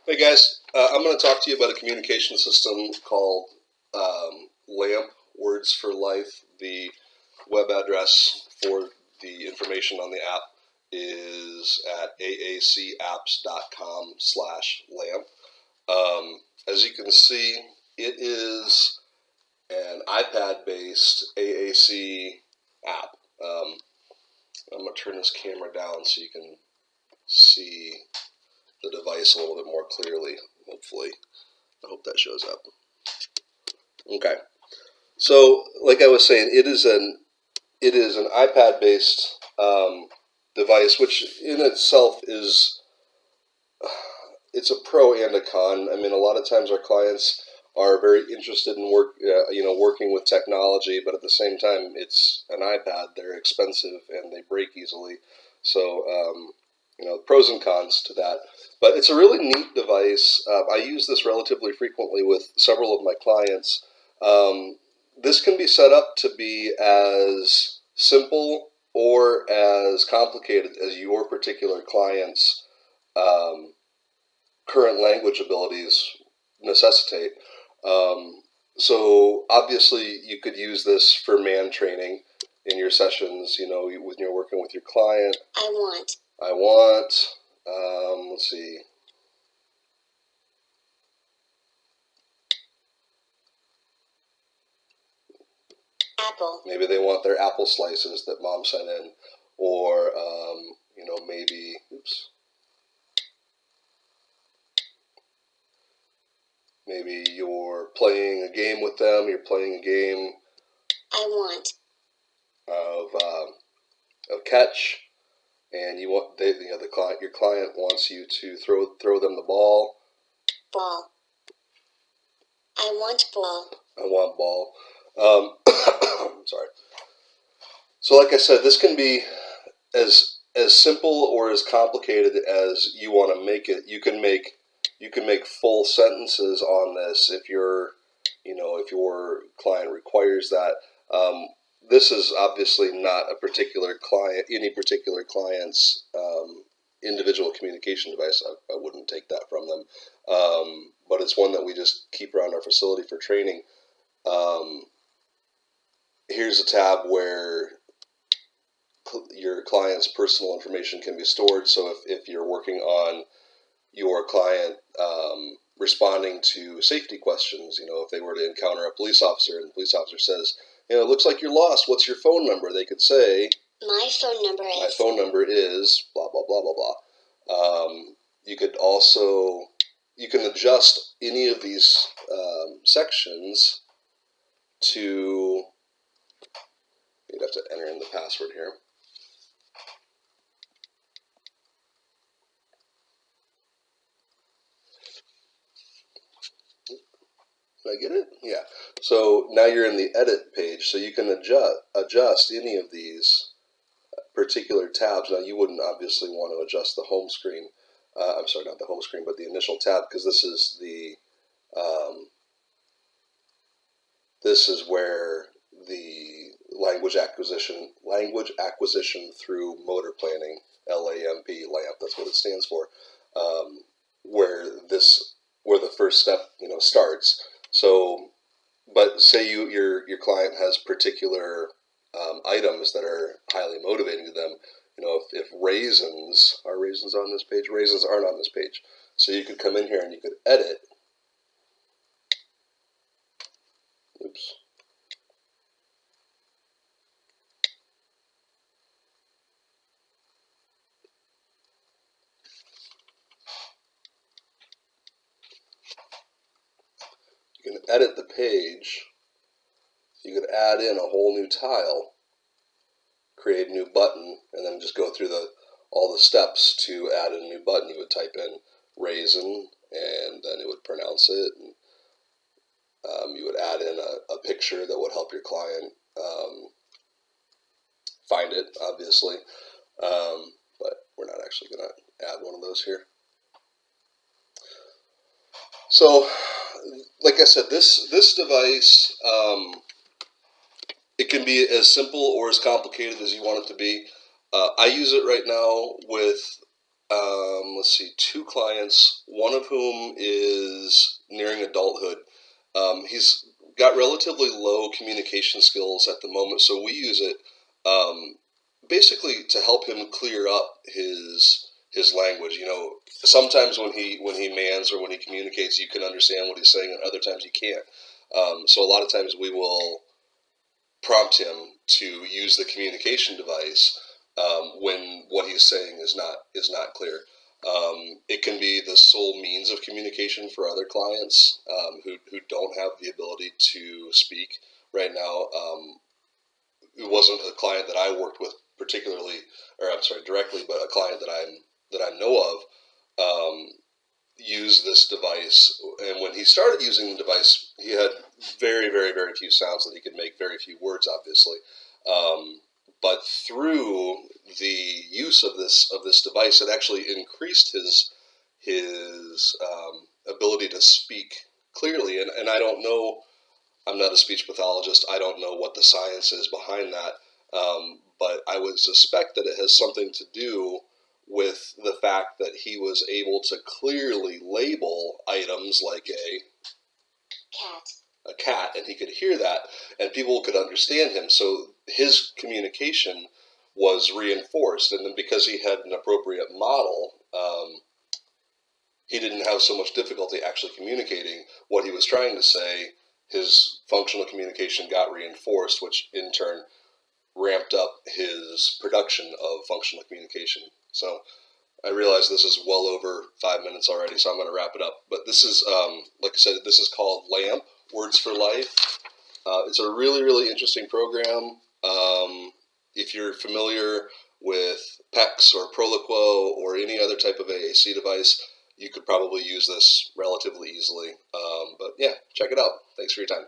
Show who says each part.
Speaker 1: Hey guys, I'm going to talk to you about a communication system called LAMP, Words for Life. The web address for the information on the app is at aacapps.com/LAMP. As you can see, it is an iPad-based AAC app. I'm going to turn this camera down so you can see the device a little bit more clearly, hopefully. I hope that shows up. Okay. So, like I was saying, it is an iPad-based device, which in itself is it's a pro and a con. I mean, a lot of times our clients are very interested in working with technology, but at the same time, it's an iPad. They're expensive and they break easily. So, pros and cons to that. But it's a really neat device. I use this relatively frequently with several of my clients. This can be set up to be as simple or as complicated as your particular client's um, current language abilities necessitate. So obviously you could use this for man training in your sessions, when you're working with your client. I want, let's see.
Speaker 2: Apple.
Speaker 1: Maybe they want their apple slices that mom sent in, or, maybe, maybe you're playing a game with them. You're playing a game of catch, and you want your client wants you to throw them the ball.
Speaker 2: Ball. I want ball.
Speaker 1: I want ball. Sorry. So, like I said, this can be as simple or as complicated as you want to make it. You can make full sentences on this if your client requires that. This is obviously not any particular client's individual communication device. I wouldn't take that from them, but it's one that we just keep around our facility for training. Here's a tab where your client's personal information can be stored. So if you're working on your client responding to safety questions, if they were to encounter a police officer and the police officer says, it looks like you're lost, what's your phone number? They could say,
Speaker 2: my phone number
Speaker 1: is blah, blah, blah, blah, blah. You can adjust any of these sections to, you'd have to enter in the password here. Did I get it? Yeah. So now you're in the edit page, so you can adjust any of these particular tabs. Now you wouldn't obviously want to adjust the home screen. I'm sorry, not the home screen, but the initial tab, because this is where the language acquisition through motor planning, LAMP, LAMP, that's what it stands for, where the first step starts. So, but say your client has particular items that are highly motivating to them. If raisins on this page, raisins aren't on this page. So you could come in here and you could edit. Oops. You can edit the page. You could add in a whole new tile, create a new button, and then just go through all the steps to add a new button. You would type in raisin, and then it would pronounce it. And, you would add in a picture that would help your client find it, obviously. But we're not actually going to add one of those here. So, like I said, this device, it can be as simple or as complicated as you want it to be. I use it right now with let's see, 2 clients, one of whom is nearing adulthood. He's got relatively low communication skills at the moment, so we use it basically to help him clear up his language. You know, sometimes when he mans or when he communicates, you can understand what he's saying, and other times you can't. So a lot of times we will prompt him to use the communication device when what he's saying is not clear. It can be the sole means of communication for other clients who don't have the ability to speak right now. It wasn't a client that I worked with particularly, or I'm sorry, directly, but a client that I know of used this device. And when he started using the device, he had very, very, very few sounds that he could make, very few words, obviously. But through the use of this device, it actually increased his ability to speak clearly. And I don't know. I'm not a speech pathologist. I don't know what the science is behind that. But I would suspect that it has something to do with the fact that he was able to clearly label items like a cat, and he could hear that, and people could understand him. So his communication was reinforced, and then because he had an appropriate model, he didn't have so much difficulty actually communicating what he was trying to say. His functional communication got reinforced, which in turn ramped up his production of functional communication. So I realize this is well over 5 minutes already, so I'm going to wrap it up. But this is, like I said, this is called LAMP, Words for Life. It's a really, really interesting program. If you're familiar with PECS or Proliquo or any other type of AAC device, you could probably use this relatively easily. But yeah, check it out. Thanks for your time.